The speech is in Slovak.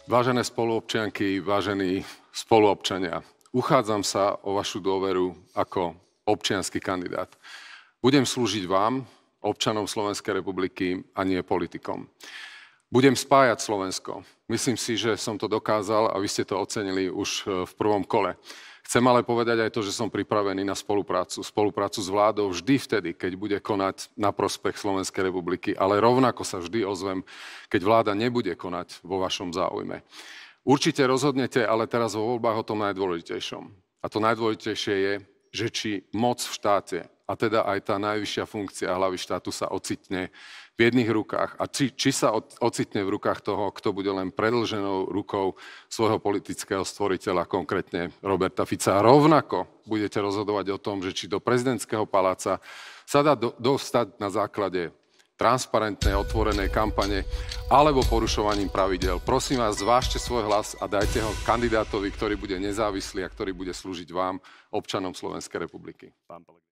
Vážené spoluobčianky, vážení spoluobčania, uchádzam sa o vašu dôveru ako občiansky kandidát. Budem slúžiť vám, občanom Slovenskej republiky, a nie politikom. Budem spájať Slovensko. Myslím si, že som to dokázal a vy ste to ocenili už v prvom kole. Chcem ale povedať aj to, že som pripravený na spoluprácu. Spoluprácu s vládou vždy vtedy, keď bude konať na prospech Slovenskej republiky, ale rovnako sa vždy ozvem, keď vláda nebude konať vo vašom záujme. Určite rozhodnete, ale teraz vo voľbách o tom najdôležitejšom. A to najdôležitejšie je, že či moc v štáte, a teda aj tá najvyššia funkcia hlavy štátu sa ocitne v jedných rukách a či sa ocitne v rukách toho, kto bude len predĺženou rukou svojho politického stvoriteľa, konkrétne Roberta Fica. A rovnako budete rozhodovať o tom, že či do prezidentského paláca sa dá dostať na základe transparentnej, otvorenej kampane alebo porušovaním pravidel. Prosím vás, zvážte svoj hlas a dajte ho kandidátovi, ktorý bude nezávislý a ktorý bude slúžiť vám, občanom Slovenskej republiky.